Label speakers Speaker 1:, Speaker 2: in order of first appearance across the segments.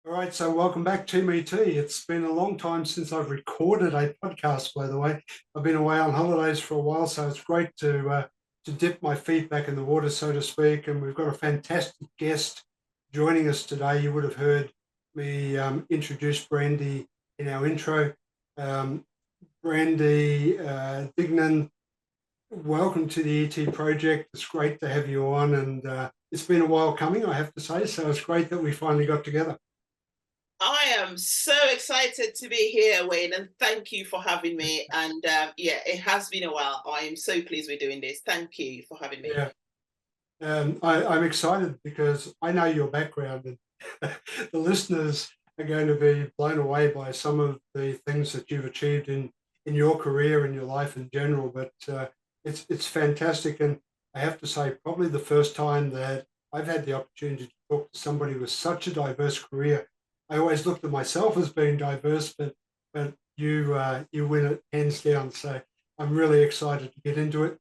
Speaker 1: All right, so welcome back to me too. It's been a long time since I've recorded a podcast, by the way. I've been away on holidays for a while, so it's great to dip my feet back in the water, so to speak. And we've got a fantastic guest joining us today. You would have heard me introduce Brandie in our intro. Um, Brandie Deignan, welcome to the ET project. It's great to have you on, and it's been a while coming, I have to say. So it's great that we finally got together.
Speaker 2: I am so excited to be here, Wayne, and thank you for having me. And yeah, it has been a while. I am so pleased we're doing this. Thank you for having me.
Speaker 1: Yeah. I'm excited because I know your background, and the listeners are going to be blown away by some of the things that you've achieved in your career and your life in general. But it's fantastic, and I have to say, probably the first time that I've had the opportunity to talk to somebody with such a diverse career. I always looked at myself as being diverse, but you win it hands down. So I'm really excited to get into it.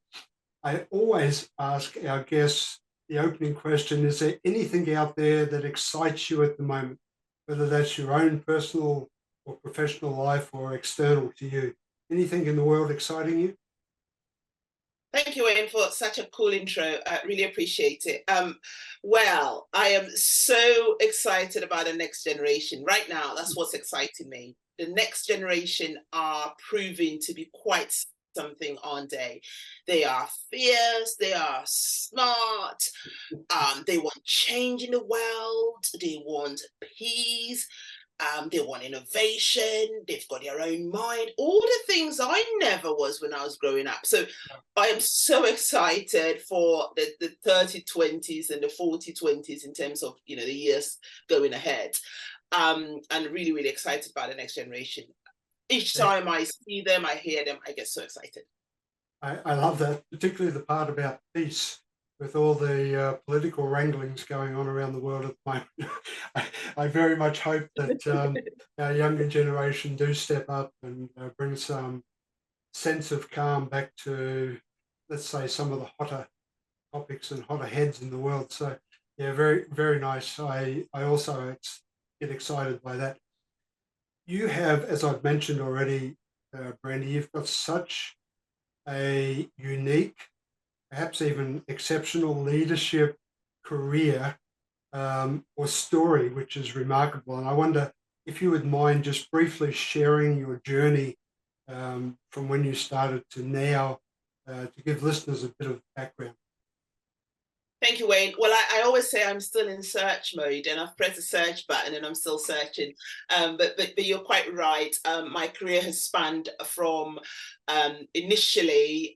Speaker 1: I always ask our guests the opening question: is there anything out there that excites you at the moment, whether that's your own personal or professional life or external to you? Anything in the world exciting you?
Speaker 2: Thank you, Wayne, for such a cool intro. I really appreciate it. Well, I am so excited about the next generation. Right now, that's what's exciting me. The next generation are proving to be quite something, aren't they? They are fierce, they are smart, they want change in the world, they want peace, they want innovation, they've got their own mind, all the things I never was when I was growing up. So I am so excited for the 30-20s and the 40-20s in terms of, the years going ahead. And really, really excited about the next generation. Each
Speaker 1: Yeah,
Speaker 2: time I see them, I hear them, I get so excited.
Speaker 1: I love that, particularly the part about peace with all the political wranglings going on around the world at the moment. I very much hope that our younger generation do step up and bring some sense of calm back to, let's say, some of the hotter topics and hotter heads in the world. So, yeah, very, very nice. I also get excited by that. You have, as I've mentioned already, Brandy, you've got such a unique, perhaps even exceptional leadership career or story, which is remarkable. And I wonder if you would mind just briefly sharing your journey from when you started to now to give listeners a bit of background.
Speaker 2: Thank you, Wayne. Well, I always say I'm still in search mode, and I've pressed the search button, and I'm still searching. But you're quite right. My career has spanned from initially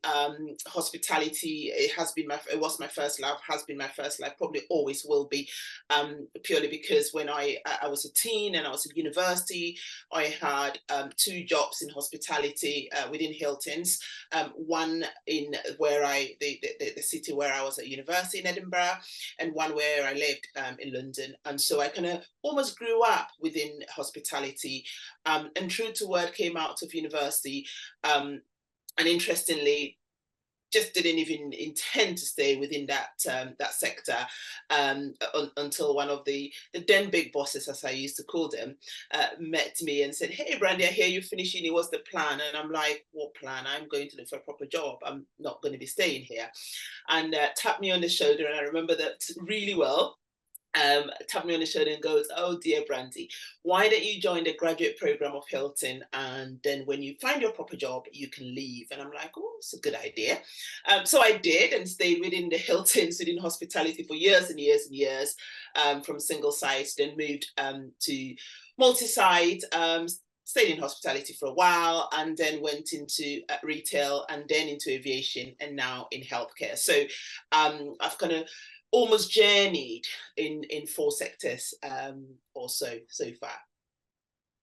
Speaker 2: hospitality. It was my first love. Has been my first love. Probably always will be. Purely because when I was a teen and I was at university, I had two jobs in hospitality within Hilton's. One in where the city where I was at university in Edinburgh, and one where I lived in London. And so I kind of almost grew up within hospitality. And True to Word came out of university. And interestingly, just didn't even intend to stay within that sector until one of the then big bosses, as I used to call them, met me and said, "Hey, Brandie, I hear you finishing uni. What's the plan?" And I'm like, "What plan? I'm going to look for a proper job. I'm not going to be staying here." And tapped me on the shoulder, and I remember that really well. Tapped me on the shoulder and goes, "Oh dear, Brandie, why don't you join the graduate program of Hilton? And then when you find your proper job, you can leave." And I'm like, "Oh, it's a good idea." So I did and stayed within the Hiltons, within hospitality for years and years and years, from single sites, then moved to multi site. Stayed in hospitality for a while and then went into retail and then into aviation and now in healthcare. So I've kind of almost journeyed in four sectors or so far.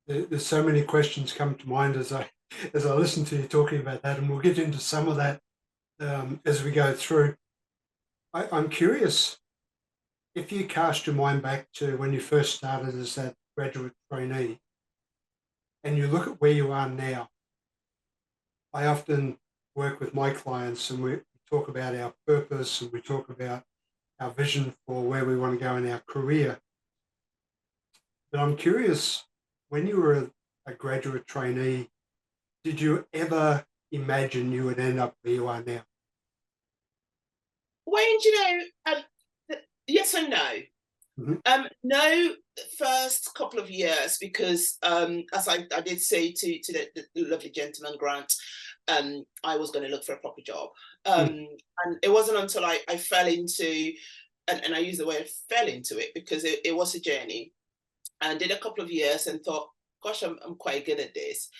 Speaker 1: There's so many questions come to mind as I listen to you talking about that, and we'll get into some of that as we go through. I'm curious if you cast your mind back to when you first started as that graduate trainee and you look at where you are now. I often work with my clients and we talk about our purpose and we talk about our vision for where we want to go in our career. But I'm curious, when you were a graduate trainee, did you ever imagine you would end up where you are now?
Speaker 2: Wayne, do you know, yes and no.
Speaker 1: Mhm.
Speaker 2: No, first couple of years, because as I did say to the lovely gentleman Grant, I was going to look for a proper job.
Speaker 1: Mm.
Speaker 2: And it wasn't until I fell into, and I use the word fell into it because it was a journey, and did a couple of years and thought, gosh, I'm quite good at this.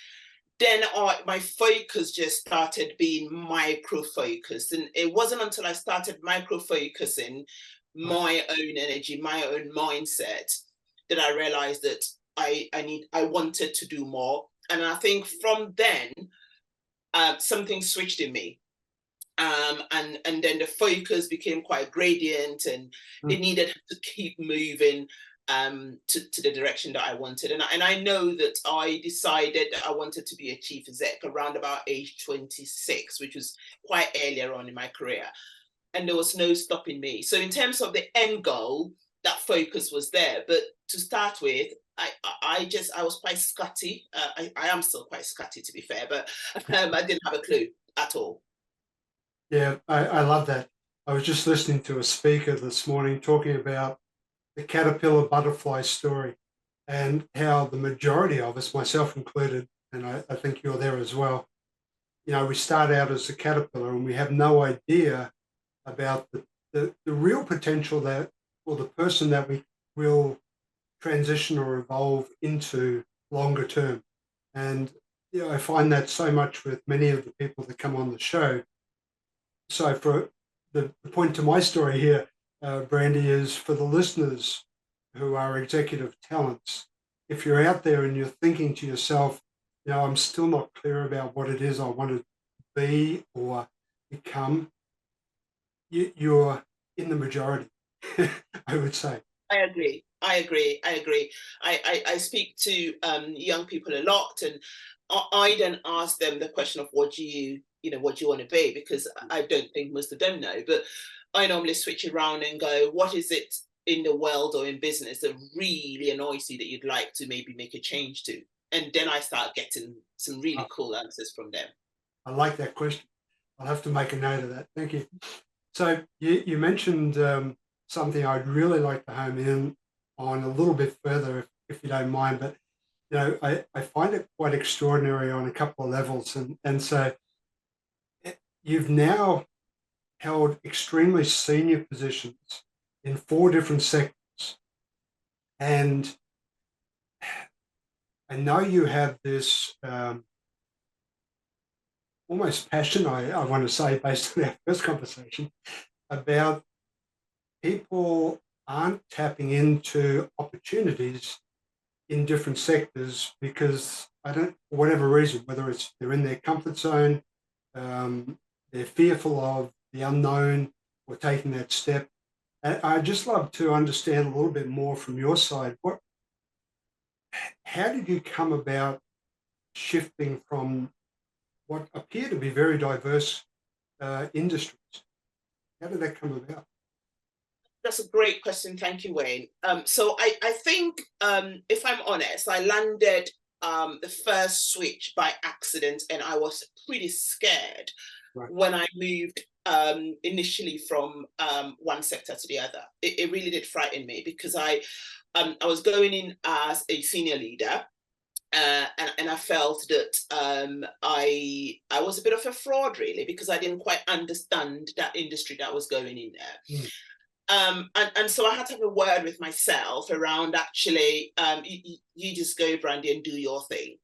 Speaker 2: Then my focus just started being micro focused. And it wasn't until I started micro focusing
Speaker 1: Right.
Speaker 2: my own energy, my own mindset, that I realized that I wanted to do more. And I think from then, something switched in me. And then the focus became quite gradient, and
Speaker 1: Mm.
Speaker 2: it needed to keep moving to the direction that I wanted. And I know that I decided that I wanted to be a chief exec around about age 26, which was quite earlier on in my career. And there was no stopping me. So in terms of the end goal, that focus was there. But to start with, I was quite scatty. I am still quite scatty, to be fair, but I didn't have a clue at all.
Speaker 1: Yeah, I love that. I was just listening to a speaker this morning talking about the caterpillar butterfly story and how the majority of us, myself included, and I think you're there as well, we start out as a caterpillar and we have no idea about the real potential that, or the person that we will transition or evolve into longer term. And I find that so much with many of the people that come on the show. So for the point to my story here, Brandie, is for the listeners who are executive talents, if you're out there and you're thinking to yourself, I'm still not clear about what it is I want to be or become, you're in the majority, I would say.
Speaker 2: I agree. I agree. I agree. I speak to young people a lot, and I then ask them the question of what do what do you want to be? Because I don't think most of them know. But I normally switch around and go, what is it in the world or in business that really annoys you that you'd like to maybe make a change to? And then I start getting some really cool answers from them.
Speaker 1: I like that question. I'll have to make a note of that. Thank you. So you mentioned something I'd really like to home in on a little bit further, if you don't mind. But I find it quite extraordinary on a couple of levels, and so you've now held extremely senior positions in 4 different sectors, and I know you have this almost passion, I want to say, based on our first conversation, about people aren't tapping into opportunities in different sectors because for whatever reason, whether it's they're in their comfort zone, they're fearful of the unknown or taking that step. And I'd just love to understand a little bit more from your side. How did you come about shifting from what appear to be very diverse industries? How did that come about?
Speaker 2: That's a great question. Thank you, Wayne. So I think, if I'm honest, I landed the first switch by accident, and I was pretty scared
Speaker 1: Right.
Speaker 2: when I moved initially from one sector to the other. It really did frighten me because I was going in as a senior leader. And I felt that I was a bit of a fraud, really, because I didn't quite understand that industry that was going in there.
Speaker 1: Mm.
Speaker 2: And so I had to have a word with myself around actually, you just go, Brandie, and do your thing.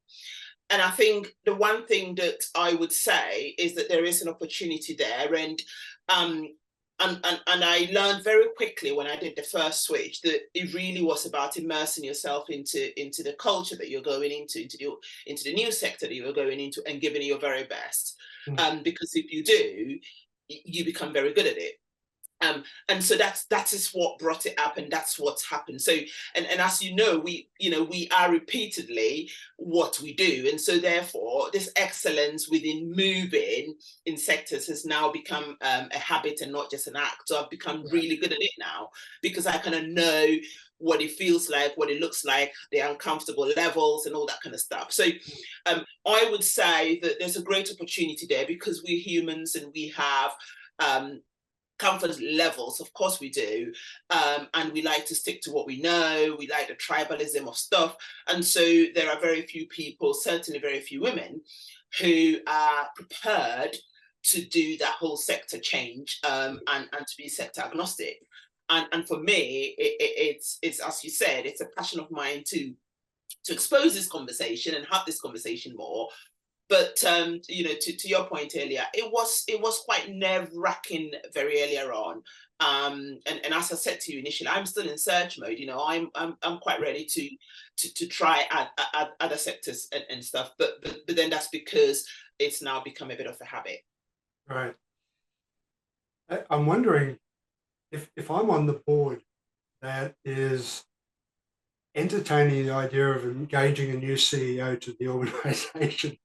Speaker 2: And I think the one thing that I would say is that there is an opportunity there. Um, and I learned very quickly when I did the first switch that it really was about immersing yourself into the culture that you're going into the new sector that you're going into, and giving it your very best.
Speaker 1: Mm.
Speaker 2: Because if you do, you become very good at it. And so that is what brought it up, and that's what's happened. So, and as you know, we are repeatedly what we do, and so therefore, this excellence within moving in sectors has now become a habit and not just an act. So I've become really good at it now because I kind of know what it feels like, what it looks like, the uncomfortable levels, and all that kind of stuff. So, I would say that there's a great opportunity there because we're humans and we have comfort levels, of course we do, and we like to stick to what we know. We like the tribalism of stuff, and so there are very few people, certainly very few women, who are prepared to do that whole sector change, and to be sector agnostic. And for me, it's as you said, it's a passion of mine to expose this conversation and have this conversation more. But to your point earlier, it was quite nerve-wracking very earlier on. And as I said to you initially, I'm still in search mode. I'm quite ready to try other sectors and stuff. But then that's because it's now become a bit of a habit.
Speaker 1: Right. I'm wondering if I'm on the board that is entertaining the idea of engaging a new CEO to the organization.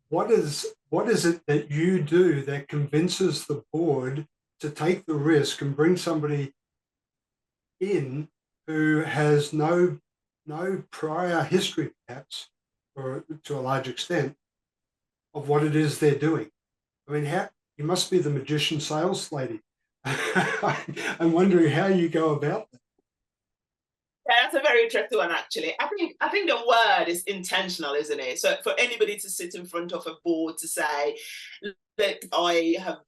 Speaker 1: What is it that you do that convinces the board to take the risk and bring somebody in who has no prior history, perhaps, or to a large extent, of what it is they're doing? I mean, you must be the magician sales lady. I'm wondering how you go about that.
Speaker 2: Yeah, that's a very interesting one, actually. I think the word is intentional, isn't it? So for anybody to sit in front of a board to say, look, I have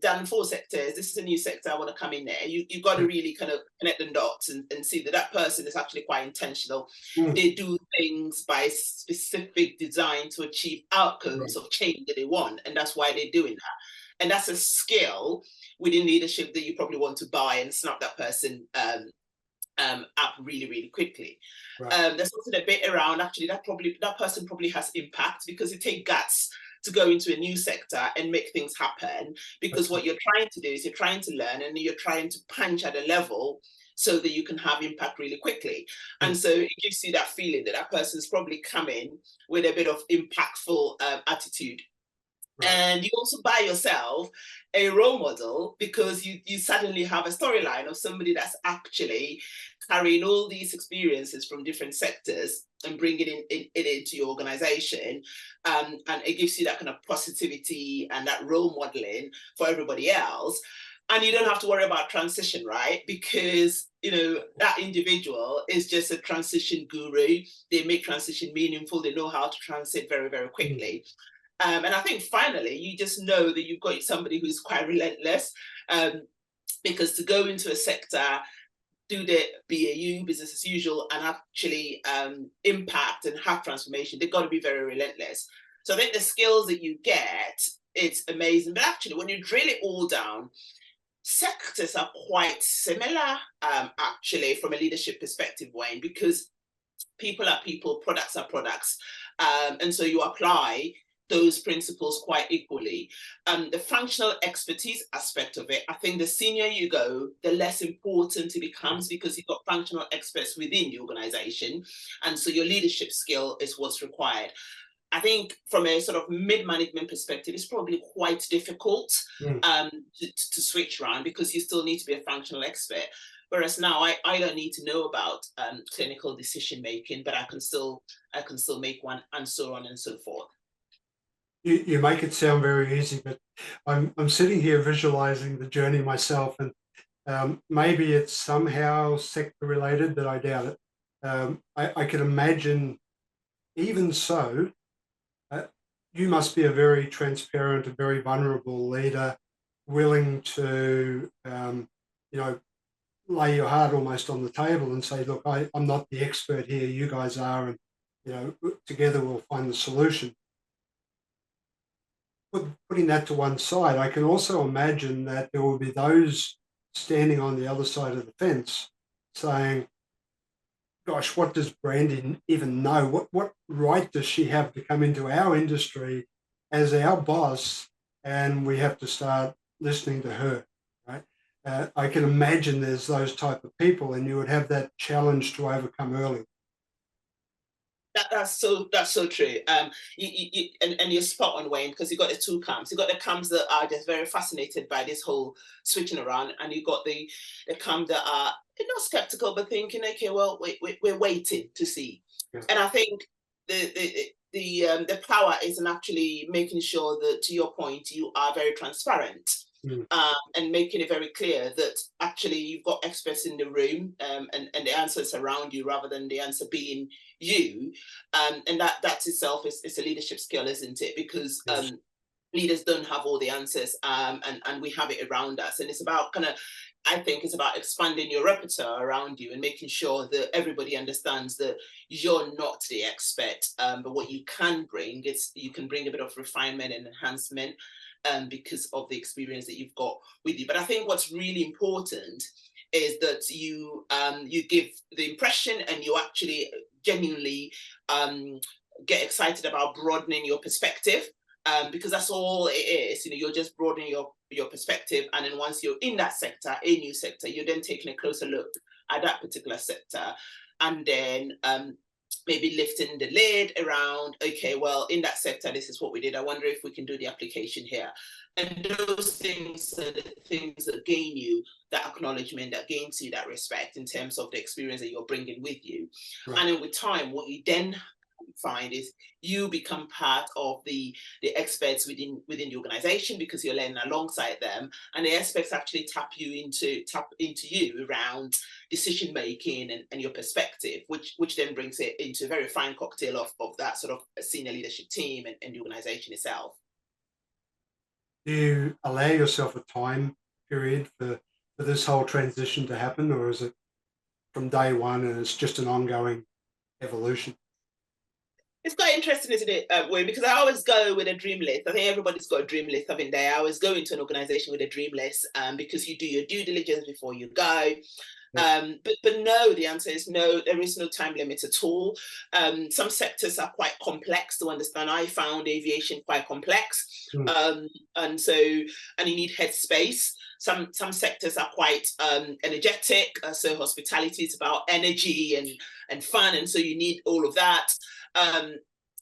Speaker 2: done 4 sectors, this is a new sector, I want to come in there. You've got to really kind of connect the dots and see that person is actually quite intentional. They do things by specific design to achieve outcomes of change that they want, and that's why they're doing that. And that's a skill within leadership that you probably want to buy and snap that person up really, really quickly. There's also a bit around actually that person probably has impact because it takes guts to go into a new sector and make things happen, because what you're trying to do is you're trying to learn and you're trying to punch at a level so that you can have impact really quickly. And so it gives you that feeling that that person's probably coming with a bit of impactful attitude. And you also buy yourself a role model because you suddenly have a storyline of somebody that's actually carrying all these experiences from different sectors and bringing it into your organization. And it gives you that kind of positivity and that role modeling for everybody else. And you don't have to worry about transition, right? Because, that individual is just a transition guru. They make transition meaningful. They know how to transit very, very quickly. And I think finally, you just know that you've got somebody who's quite relentless, because to go into a sector, do the BAU, business as usual, and actually impact and have transformation, they've got to be very relentless. So I think the skills that you get, it's amazing. But actually, when you drill it all down, sectors are quite similar, actually, from a leadership perspective, Wayne, because people are people, products are products. And so you apply those principles quite equally. The functional expertise aspect of it, I think the senior you go, the less important it becomes because you've got functional experts within the organization. And so your leadership skill is what's required. I think from a sort of mid-management perspective, it's probably quite difficult to switch around because you still need to be a functional expert. Whereas now I don't need to know about clinical decision making, but I can still make one, and so on and so forth.
Speaker 1: You make it sound very easy, but I'm sitting here visualizing the journey myself, and maybe it's somehow sector related, but I doubt it. I can imagine, even so, you must be a very transparent and very vulnerable leader, willing to lay your heart almost on the table and say, look, I'm not the expert here, you guys are, and together we'll find the solution. Putting that to one side, I can also imagine that there will be those standing on the other side of the fence saying, gosh, what does Brandie even know? What right does she have to come into our industry as our boss, and we have to start listening to her, right? I can imagine there's those type of people, and you would have that challenge to overcome early.
Speaker 2: That's so true. And you're spot on, Wayne, because you've got the two camps. You've got the camps that are just very fascinated by this whole switching around, and you've got the camp that are not skeptical but thinking, okay, well, we're waiting to see.
Speaker 1: Yes.
Speaker 2: And I think the power is in actually making sure that, to your point, you are very transparent. And making it very clear that actually you've got experts in the room, and the answers around you rather than the answer being you, and that itself is a leadership skill, isn't it? Because
Speaker 1: Yes.
Speaker 2: Leaders don't have all the answers, and we have it around us, and it's about I think it's about expanding your repertoire around you and making sure that everybody understands that you're not the expert, but what you can bring is you can bring a bit of refinement and enhancement, because of the experience that you've got with you. But I think what's really important is that you give the impression, and you actually genuinely get excited about broadening your perspective, because that's all it is. You're just broadening your perspective, and then once you're in that sector, a new sector, you're then taking a closer look at that particular sector, and then maybe lifting the lid around, okay, well, in that sector, this is what we did. I wonder if we can do the application here. And those things are the things that gain you that acknowledgement, that gains you that respect in terms of the experience that you're bringing with you. Right. And then with time, what you then find is you become part of the experts within the organization, because you're learning alongside them, and the experts actually tap into you around decision making and your perspective, which then brings it into a very fine cocktail of that sort of senior leadership team and the organization itself.
Speaker 1: Do you allow yourself a time period for this whole transition to happen, or is it from day one and it's just an ongoing evolution?
Speaker 2: It's quite interesting, isn't it, Wayne? Because I always go with a dream list. I think everybody's got a dream list, haven't they? I always go into an organization with a dream list, because you do your due diligence before you go. But no, the answer is no, there is no time limit at all. Some sectors are quite complex to understand. I found aviation quite complex. And you need headspace. Some sectors are quite energetic. So hospitality is about energy and fun. And so you need all of that.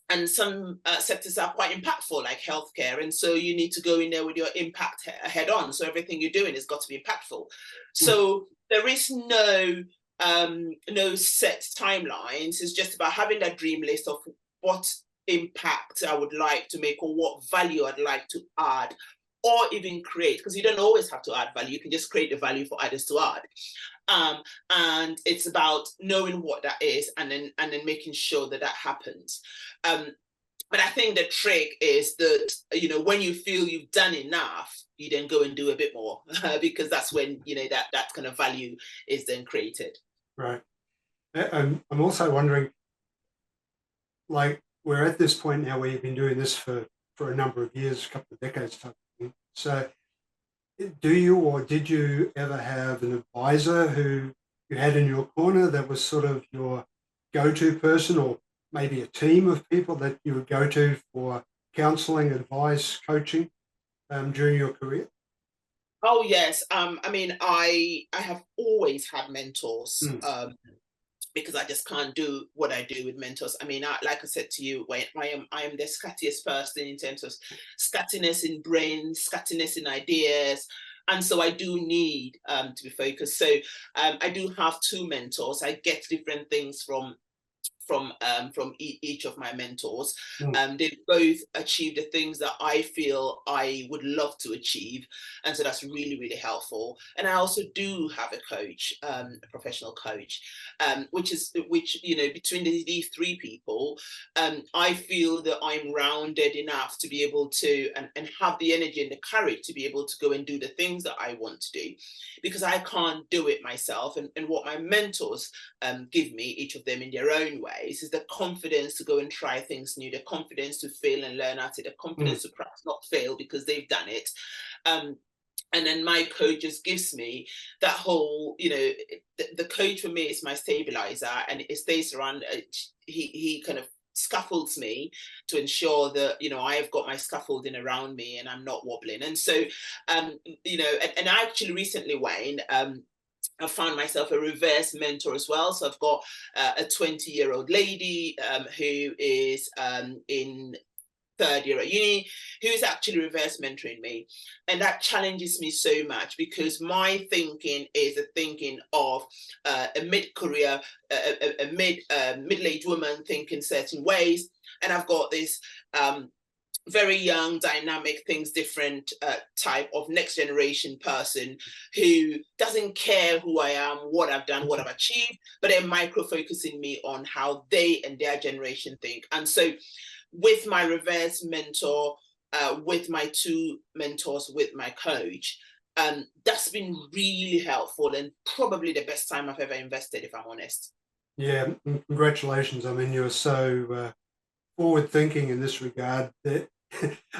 Speaker 2: And some sectors are quite impactful, like healthcare, and so you need to go in there with your impact head on. So everything you're doing has got to be impactful. So there is no set timelines. It's just about having that dream list of what impact I would like to make, or what value I'd like to add, or even create, because you don't always have to add value. You can just create the value for others to add. And it's about knowing what that is, and then making sure that happens. But I think the trick is that, when you feel you've done enough, you then go and do a bit more, because that's when, that kind of value is then created. Right.
Speaker 1: I'm also wondering, like, we're at this point now where you've been doing this for a number of years, a couple of decades type of thing. So do you, or did you ever have an advisor who you had in your corner that was sort of your go-to person, or maybe a team of people that you would go to for counseling, advice, coaching during your career?
Speaker 2: Oh, yes. I mean, I have always had mentors. Because I just can't do what I do with mentors. I mean, like I said to you, I am the scattiest person in terms of scattiness in brain, scattiness in ideas. And so I do need to be focused. So I do have two mentors. I get different things from each of my mentors. They've both achieved the things that I feel I would love to achieve, and so that's really, really helpful. And I also do have a coach, a professional coach, which between these three people, I feel that I'm rounded enough to be able to and have the energy and the courage to be able to go and do the things that I want to do, because I can't do it myself. And what my mentors give me, each of them in their own ways, is the confidence to go and try things new, the confidence to fail and learn at it, the confidence to perhaps not fail because they've done it. And then my coach just gives me that whole, the coach for me is my stabilizer, and it stays around. He kind of scaffolds me to ensure that, you know, I have got my scaffolding around me and I'm not wobbling. And so, you know, and I actually recently, Wayne, I found myself a reverse mentor as well. So I've got a 20-year-old lady who is in third year at uni, who is actually reverse mentoring me. And that challenges me so much because my thinking is a thinking of a mid-career, a middle-aged woman thinking certain ways. And I've got this very young, dynamic, things different type of next generation person who doesn't care who I am, what I've done, what I've achieved, but they're micro focusing me on how they and their generation think. And so with my reverse mentor, with my two mentors, with my coach, that's been really helpful and probably the best time I've ever invested, if I'm honest.
Speaker 1: Yeah, congratulations. I mean, you're so forward thinking in this regard that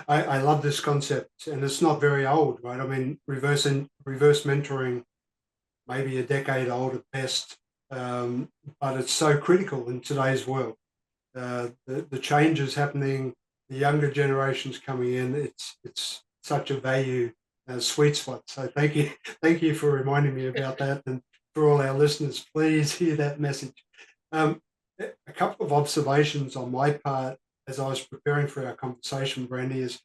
Speaker 1: I love this concept, and it's not very old, right? I mean, reverse mentoring, maybe a decade old at best, but it's so critical in today's world. The changes happening, the younger generations coming in, it's such a value sweet spot. So thank you for reminding me about that, and for all our listeners, please hear that message. A couple of observations on my part as I was preparing for our conversation, Brandie, is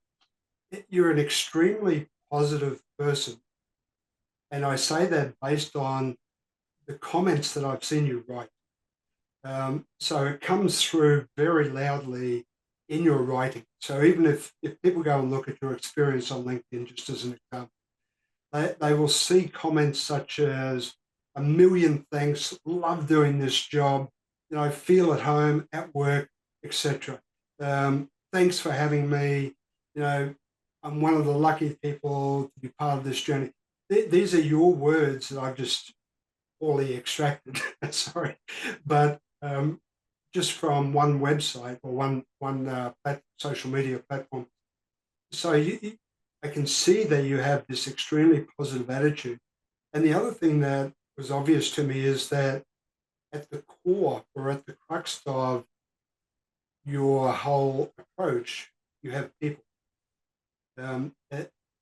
Speaker 1: you're an extremely positive person, and I say that based on the comments that I've seen you write. So it comes through very loudly in your writing. So even if people go and look at your experience on LinkedIn, just as an example, they will see comments such as, "A million thanks, love doing this job, you know, feel at home, at work, etc. Thanks for having me, you know, I'm one of the lucky people to be part of this journey." These are your words that I've just poorly extracted, sorry, but just from one website or one social media platform. So I can see that you have this extremely positive attitude. And the other thing that was obvious to me is that at the core, or at the crux of your whole approach, you have people. Now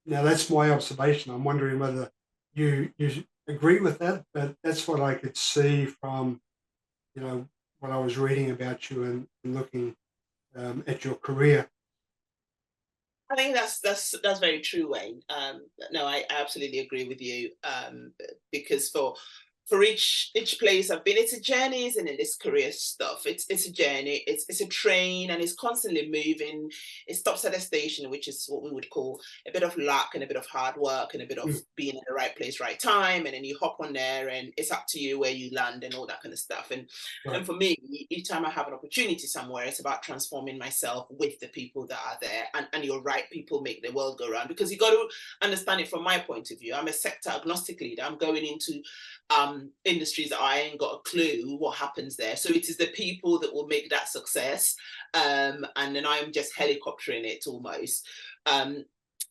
Speaker 1: that's my observation. I'm wondering whether you agree with that, but that's what I could see from, you know, what I was reading about you and looking at your career.
Speaker 2: I think that's very true, Wayne. No, I absolutely agree with you. Because for each place I've been, it's a journey, isn't it? This career stuff, it's a journey. It's a train, and it's constantly moving. It stops at a station, which is what we would call a bit of luck and a bit of hard work and a bit of being in the right place, right time, and then you hop on there, and it's up to you where you land and all that kind of stuff. And for me, each time I have an opportunity somewhere, it's about transforming myself with the people that are there. And you're right, people make the world go round, because you got to understand it from my point of view. I'm a sector agnostic leader. I'm going into industries that I ain't got a clue what happens there. So it is the people that will make that success. And then I'm just helicoptering it almost. And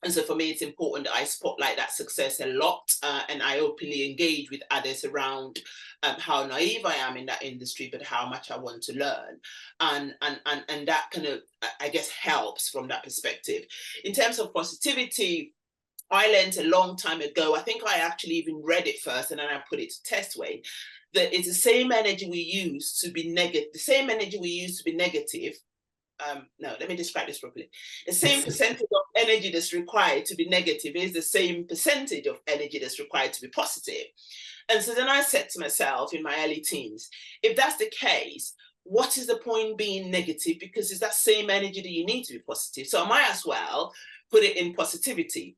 Speaker 2: so for me, it's important that I spotlight that success a lot, and I openly engage with others around how naive I am in that industry, but how much I want to learn. And that kind of, I guess, helps from that perspective. In terms of positivity, I learned a long time ago, I think I actually even read it first and then I put it to test, Wayne, that it's the same energy we use to be negative, no, let me describe this properly. The same percentage of energy that's required to be negative is the same percentage of energy that's required to be positive. And so then I said to myself in my early teens, if that's the case, what is the point being negative? Because it's that same energy that you need to be positive. So I might as well put it in positivity.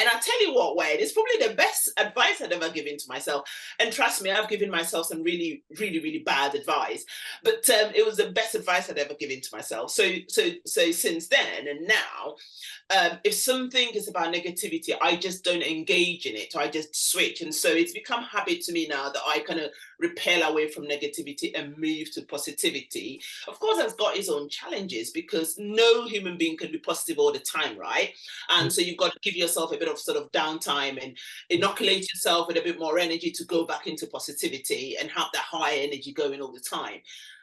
Speaker 2: And I tell you what, Wade, it's probably the best advice I'd ever given to myself. And trust me, I've given myself some really, really, really bad advice. But it was the best advice I'd ever given to myself. So since then and now, if something is about negativity, I just don't engage in it. I just switch. And so it's become habit to me now that I kind of repel away from negativity and move to positivity. Of course, it's got its own challenges because no human being can be positive all the time, right? And so you've got to give yourself a bit of sort of downtime and inoculate yourself with a bit more energy to go back into positivity and have that high energy going all the time.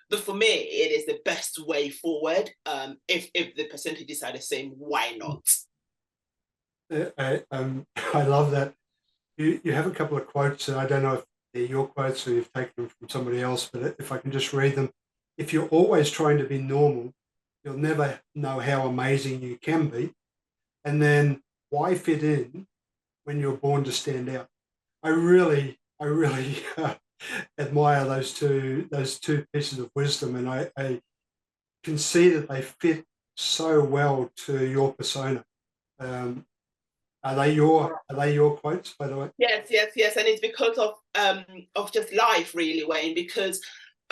Speaker 2: But for me, it is the best way forward. If the percentages are the same, why not?
Speaker 1: I love that. You have a couple of quotes, and I don't know if they're your quotes or you've taken them from somebody else, but if I can just read them. If you're always trying to be normal, you'll never know how amazing you can be. And then why fit in when you're born to stand out? I really admire those two pieces of wisdom, and I can see that they fit so well to your persona. Um, are they your quotes, by the way?
Speaker 2: Yes, and it's because of just life, really, Wayne. Because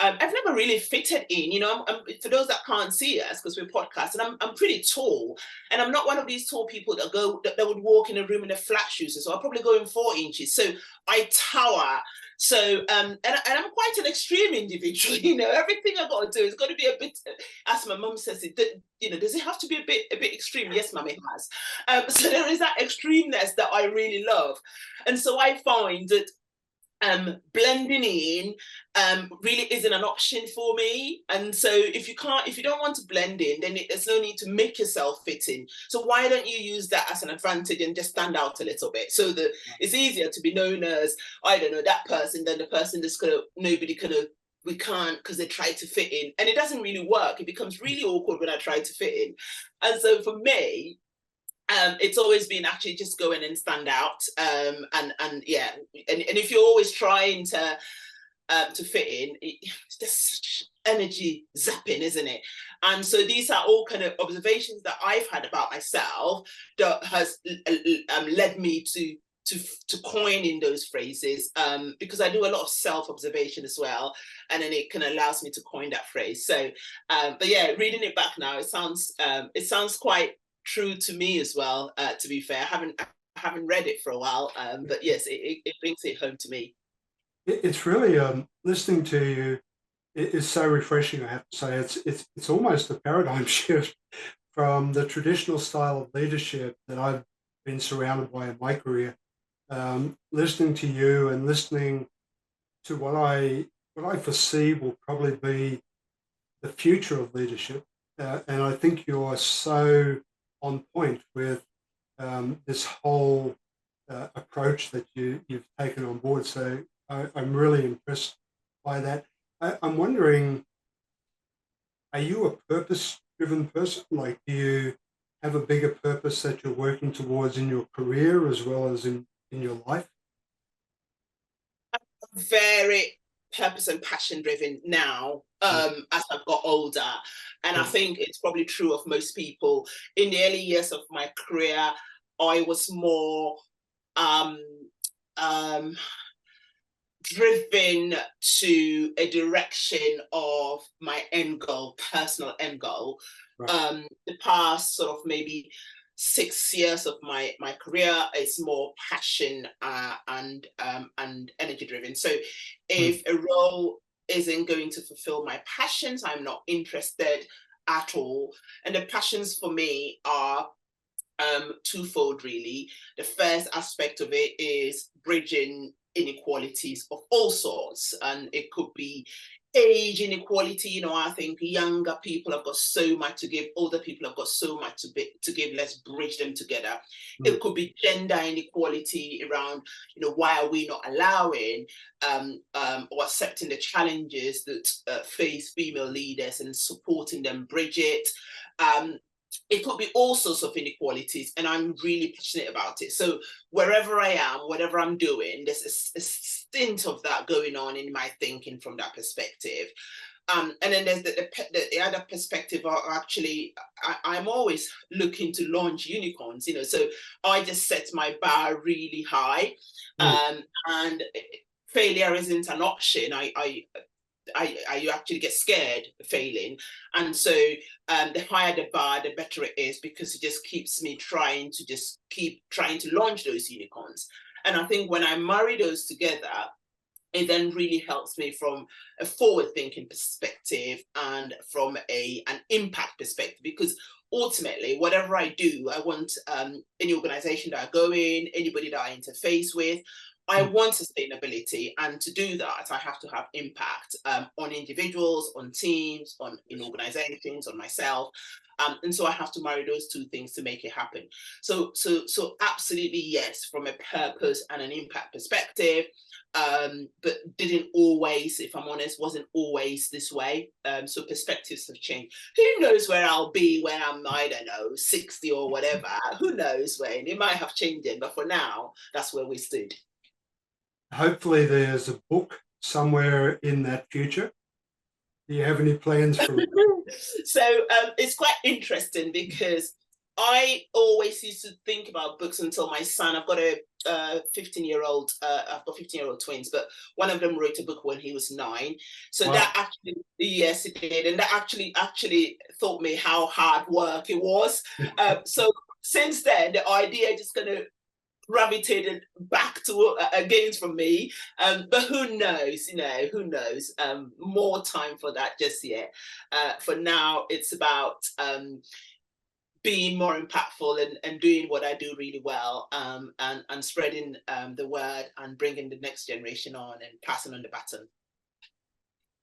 Speaker 2: I've never really fitted in. You know, for those that can't see us because we're podcasting, I'm pretty tall, and I'm not one of these tall people that would walk in a room in a flat shoes. So I'll probably go in 4 inches. So I tower. So and I'm quite an extreme individual. You know, everything I've got to do is got to be a bit, as my mum says, you know, does it have to be a bit extreme? Yes, mum, it has. So there is that extremeness that I really love, and so I find that blending in really isn't an option for me. And so if you don't want to blend in, then there's no need to make yourself fit in. So why don't you use that as an advantage and just stand out a little bit, so that it's easier to be known as, I don't know, that person than the person that's we can't, because they try to fit in, and it doesn't really work. It becomes really awkward when I try to fit in. And so for me, it's always been actually just go in and stand out, and if you're always trying to fit in, it's just such energy zapping, isn't it? And so these are all kind of observations that I've had about myself that has led me to coining those phrases, because I do a lot of self-observation as well, and then it kind of allows me to coin that phrase. So but yeah, reading it back now, it sounds quite true to me as well, to be fair. I haven't read it for a while, but yes, it brings it home to me.
Speaker 1: It's really listening to you is so refreshing. I have to say, it's almost a paradigm shift from the traditional style of leadership that I've been surrounded by in my career. Listening to you and listening to what I foresee will probably be the future of leadership, and I think you're so on point with this whole approach that you've taken on board. So I'm really impressed by that. I'm wondering, are you a purpose-driven person? Like, do you have a bigger purpose that you're working towards in your career as well as in your life?
Speaker 2: Very purpose and passion driven now, as I've got older. And I think it's probably true of most people. In the early years of my career, I was more driven to a direction of my end goal, personal end goal. Right. The past sort of maybe 6 years of my career is more passion and energy driven. So if a role isn't going to fulfill my passions, I'm not interested at all. And the passions for me are twofold, really. The first aspect of it is bridging inequalities of all sorts, and it could be age inequality. You know, I think younger people have got so much to give, older people have got so much to give. Let's bridge them together. It could be gender inequality around, you know, why are we not allowing or accepting the challenges that face female leaders and supporting them bridge it. It could be all sorts of inequalities, and I'm really passionate about it. So wherever I am, whatever I'm doing, there's a stint of that going on in my thinking from that perspective. And then there's the other perspective are actually, I'm always looking to launch unicorns, you know, so I just set my bar really high, and failure isn't an option. You actually get scared of failing. And so the higher the bar, the better it is, because it just keeps me trying to launch those unicorns. And I think when I marry those together, it then really helps me from a forward-thinking perspective and from an impact perspective, because ultimately, whatever I do, I want any organization that I go in, anybody that I interface with, I want sustainability, and to do that, I have to have impact on individuals, on teams, in organizations, on myself, and so I have to marry those two things to make it happen. So absolutely yes, from a purpose and an impact perspective, but didn't always, if I'm honest, wasn't always this way. So perspectives have changed. Who knows where I'll be when I'm, I don't know, 60 or whatever? Who knows when? It might have changed it, but for now, that's where we stood.
Speaker 1: Hopefully there's a book somewhere in that future. Do you have any plans for it?
Speaker 2: So it's quite interesting because I always used to think about books until my son, I've got a 15-year-old, I've got 15-year-old twins, but one of them wrote a book when he was 9. So
Speaker 1: Wow.
Speaker 2: that actually, yes, it did. And that actually taught me how hard work it was. So since then, the idea just kind of gravitated back to against from me, but who knows, who knows, more time for that just yet. For now, it's about being more impactful and doing what I do really well, and spreading the word and bringing the next generation on and passing on the baton.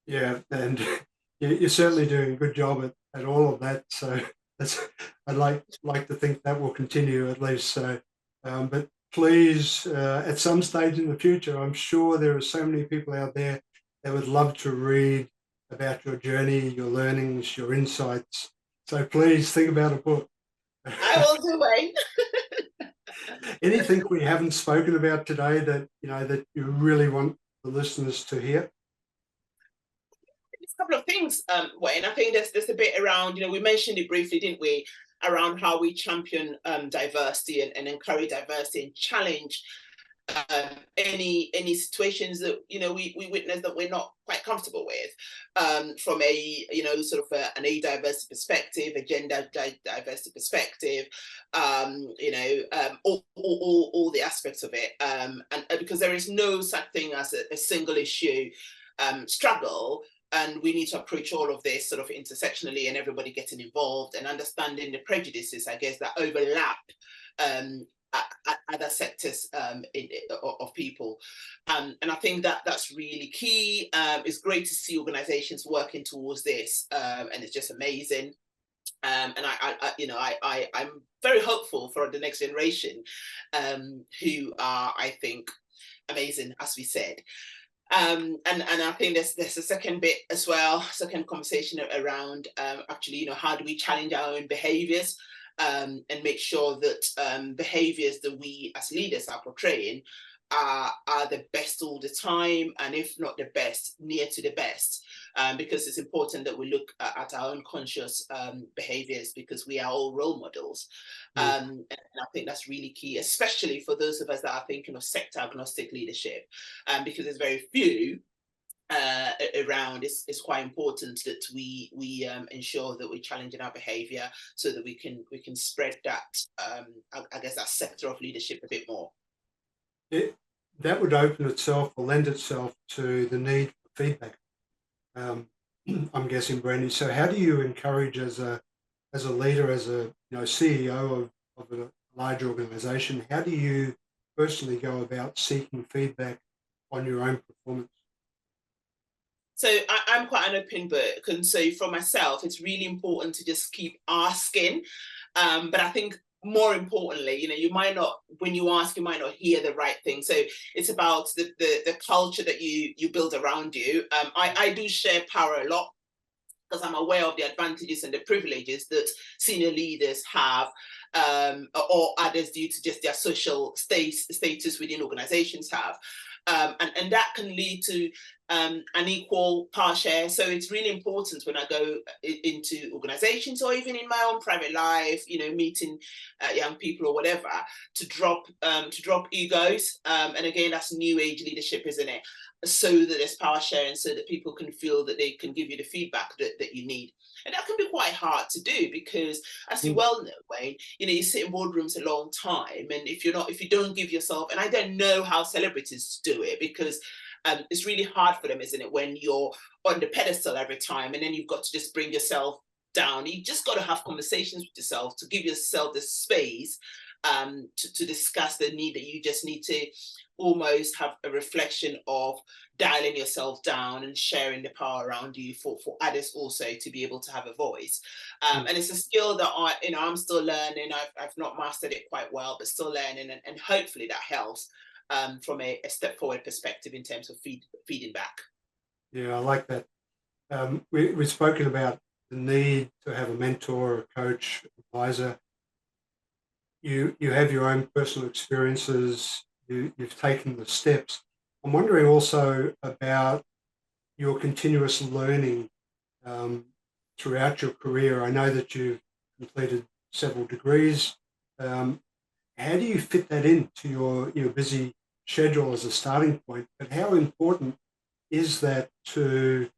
Speaker 1: Yeah, and you're certainly doing a good job at all of that. So I'd like to think that will continue at least. So, but please, at some stage in the future, I'm sure there are so many people out there that would love to read about your journey, your learnings, your insights. So please think about a book.
Speaker 2: I will do, Wayne.
Speaker 1: Anything we haven't spoken about today that that you really want the listeners to hear?
Speaker 2: A couple of things, Wayne. I think there's a bit around, we mentioned it briefly, didn't we, around how we champion diversity and encourage diversity and challenge any situations that we witness that we're not quite comfortable with, from a sort of an diversity perspective, a gender diversity perspective, all the aspects of it, and because there is no such thing as a single issue struggle. And we need to approach all of this sort of intersectionally, and everybody getting involved and understanding the prejudices, I guess, that overlap other sectors of people. And I think that's really key. It's great to see organizations working towards this, and it's just amazing. And I'm very hopeful for the next generation, who are, I think, amazing, as we said. And I think there's a second bit as well, second conversation around actually, how do we challenge our own behaviors, and make sure that behaviors that we as leaders are portraying are the best all the time, and if not the best, near to the best, because it's important that we look at our own conscious behaviors, because we are all role models. And I think that's really key, especially for those of us that are thinking of sector agnostic leadership, because there's very few around. It's quite important that we ensure that we're challenging our behaviour so that we can spread that I guess that sector of leadership a bit more.
Speaker 1: That would open itself or lend itself to the need for feedback. I'm guessing, Brandie. So how do you encourage as a leader, as a CEO of a large organisation, how do you personally go about seeking feedback on your own performance?
Speaker 2: So I'm quite an open book, and so for myself, it's really important to just keep asking. But I think more importantly, you might not, when you ask, you might not hear the right thing. So it's about the culture that you build around you. I do share power a lot, because I'm aware of the advantages and the privileges that senior leaders have, or others due to just their social status within organizations have. And that can lead to an equal power share. So it's really important when I go into organizations, or even in my own private life, meeting young people or whatever, to drop egos. And again, that's new age leadership, isn't it? So that there's power sharing, so that people can feel that they can give you the feedback that you need. And that can be quite hard to do, because, as you well know, Wayne, you sit in boardrooms a long time, and if you don't give yourself, and I don't know how celebrities do it, because it's really hard for them, isn't it, when you're on the pedestal every time, and then you've got to just bring yourself down. You just got to have conversations with yourself to give yourself the space to discuss the need that you just need to, almost have a reflection of dialing yourself down and sharing the power around you for others also to be able to have a voice. And it's a skill that I'm still learning. I've not mastered it quite well, but still learning, and hopefully that helps from a step forward perspective in terms of feeding back.
Speaker 1: Yeah, I like that. We've spoken about the need to have a mentor, a coach, advisor. You have your own personal experiences. You've taken the steps. I'm wondering also about your continuous learning throughout your career. I know that you've completed several degrees. How do you fit that into your busy schedule as a starting point? But how important is that to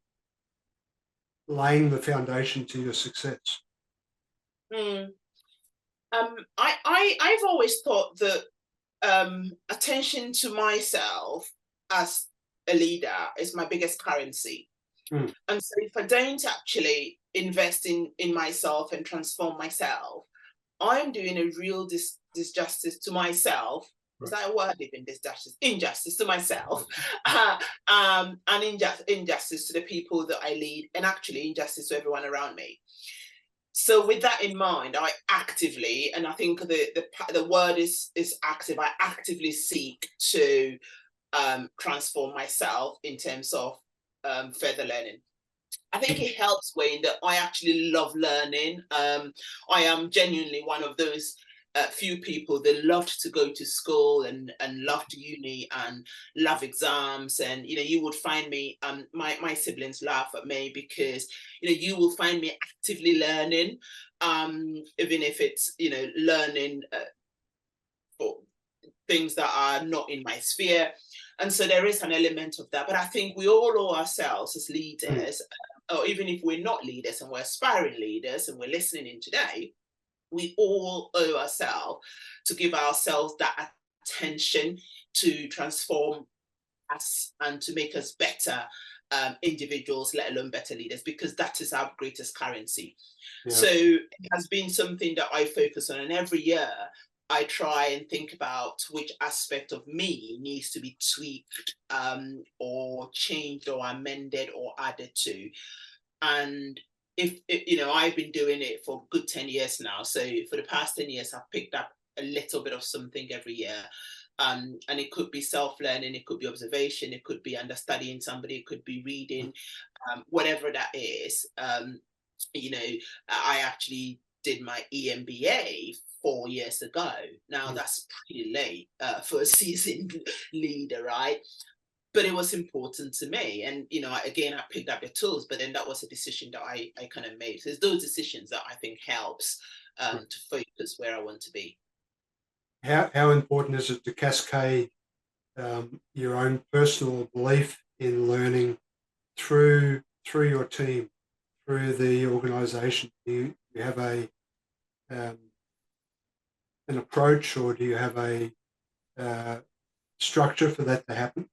Speaker 1: laying the foundation to your success?
Speaker 2: I've always thought that attention to myself as a leader is my biggest currency. And so if I don't actually invest in myself and transform myself, I'm doing a real disjustice to myself. Is that a word even? Injustice to myself, and injustice to the people that I lead, and actually injustice to everyone around me. So with that in mind, I actively, and I think the word is active, I actively seek to transform myself in terms of further learning. I think it helps, Wayne, that I actually love learning. I am genuinely one of those few people that loved to go to school and loved uni and love exams. And, you would find me, my siblings laugh at me because, you will find me actively learning, even if it's, learning for things that are not in my sphere. And so there is an element of that. But I think we all owe ourselves as leaders, or even if we're not leaders and we're aspiring leaders and we're listening in today, we all owe ourselves to give ourselves that attention to transform us and to make us better individuals, let alone better leaders, because that is our greatest currency. Yeah. So it has been something that I focus on, and every year I try and think about which aspect of me needs to be tweaked or changed or amended or added to. And if I've been doing it for a good 10 years now. So for the past 10 years, I've picked up a little bit of something every year. And it could be self-learning, it could be observation, it could be understudying somebody, it could be reading, whatever that is. I actually did my EMBA 4 years ago. Now that's pretty late for a seasoned leader, right? But it was important to me. And, again, I picked up the tools, but then that was a decision that I kind of made. So it's those decisions that I think helps to focus where I want to be.
Speaker 1: How important is it to cascade your own personal belief in learning through your team, through the organisation? Do you have an approach, or do you have a structure for that to happen?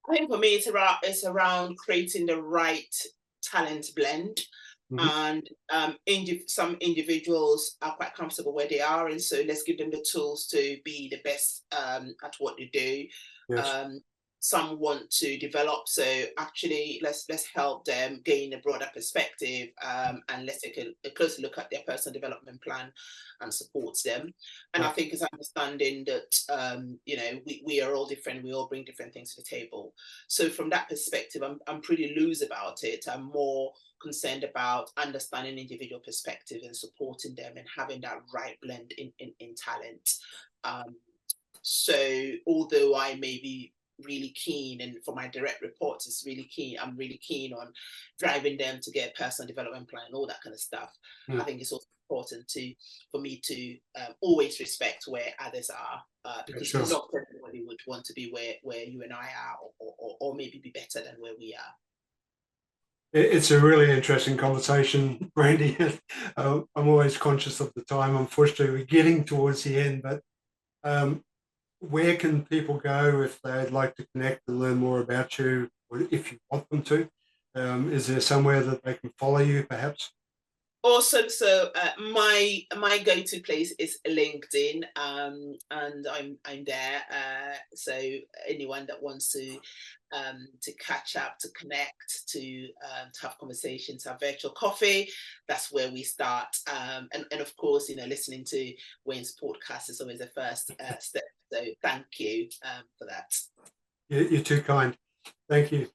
Speaker 2: I think for me, it's around creating the right talent blend. And some individuals are quite comfortable where they are, and so let's give them the tools to be the best at what they do. Yes. Some want to develop, so actually let's help them gain a broader perspective, and let's take a closer look at their personal development plan and support them. And I think it's understanding that we are all different, we all bring different things to the table. So from that perspective, I'm pretty loose about it. I'm more concerned about understanding individual perspective and supporting them and having that right blend in talent. So although I may be really keen, and for my direct reports I'm really keen on driving them to get a personal development plan and all that kind of stuff. I think it's also important for me to always respect where others are, because not everybody would want to be where you and I are, or maybe be better than where we are.
Speaker 1: It's a really interesting conversation, Brandie. I'm always conscious of the time. Unfortunately, we're getting towards the end, but where can people go if they'd like to connect and learn more about you, or if you want them to? Is there somewhere that they can follow you, perhaps?
Speaker 2: Awesome. So my go-to place is LinkedIn, and I'm there. So anyone that wants to catch up, to connect, to have conversations, have virtual coffee, that's where we start. And of course, listening to Wayne's podcast is always the first step. So thank you for that.
Speaker 1: You're too kind. Thank you.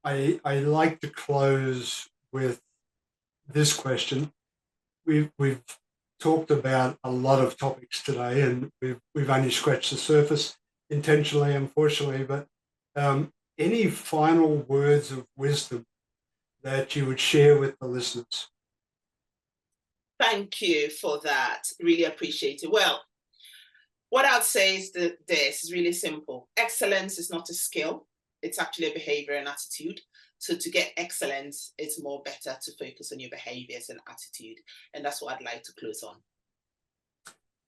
Speaker 1: I like to close with this question. We've talked about a lot of topics today, and we've only scratched the surface, intentionally, unfortunately. But any final words of wisdom that you would share with the listeners?
Speaker 2: Thank you for that. Really appreciate it. Well, what I'd say is that this is really simple. Excellence is not a skill. It's actually a behavior and attitude. So to get excellence, it's more better to focus on your behaviors and attitude. And that's what I'd like to close on.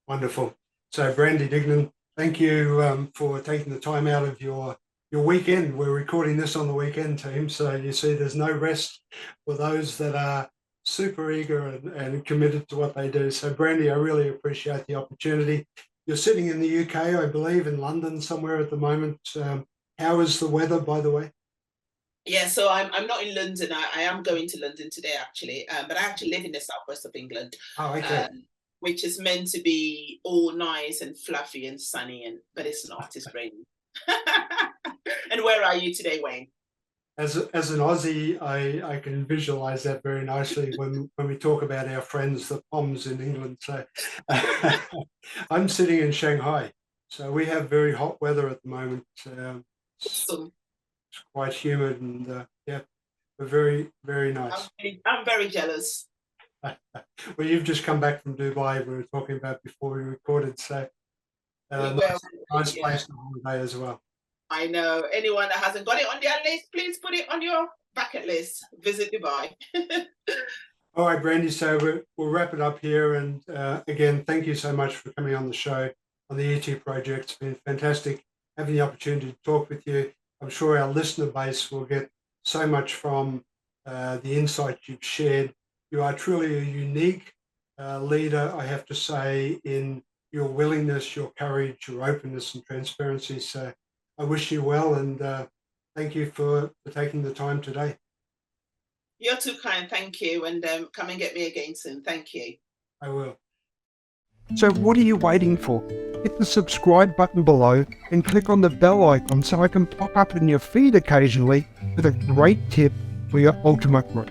Speaker 1: Wonderful. So Brandie Deignan, thank you for taking the time out of your weekend. We're recording this on the weekend, team. So you see there's no rest for those that are super eager and committed to what they do. So Brandie, I really appreciate the opportunity. You're sitting in the UK, I believe, in London somewhere at the moment. How is the weather, by the way?
Speaker 2: Yeah, so I'm not in London. I am going to London today, actually, but I actually live in the southwest of England, which is meant to be all nice and fluffy and sunny, but it's not. It's raining. And where are you today, Wayne?
Speaker 1: As an Aussie, I can visualize that very nicely when we talk about our friends, the Poms in England. So I'm sitting in Shanghai. So we have very hot weather at the moment.
Speaker 2: Awesome.
Speaker 1: It's quite humid and yeah, we're very, very nice.
Speaker 2: I'm very jealous.
Speaker 1: Well, you've just come back from Dubai. We were talking about before we recorded. So nice place on holiday as well.
Speaker 2: I know. Anyone that hasn't got it on their list, please put it on your bucket list. Visit Dubai.
Speaker 1: All right, Brandie. So we'll wrap it up here. And again, thank you so much for coming on the show on the ET project. It's been fantastic having the opportunity to talk with you. I'm sure our listener base will get so much from the insights you've shared. You are truly a unique leader, I have to say, in your willingness, your courage, your openness and transparency. So I wish you well, and thank you for taking the time today.
Speaker 2: You're too kind. Thank you. And come and get me again soon. Thank you.
Speaker 1: I will.
Speaker 3: So what are you waiting for? Hit the subscribe button below and click on the bell icon so I can pop up in your feed occasionally with a great tip for your ultimate growth.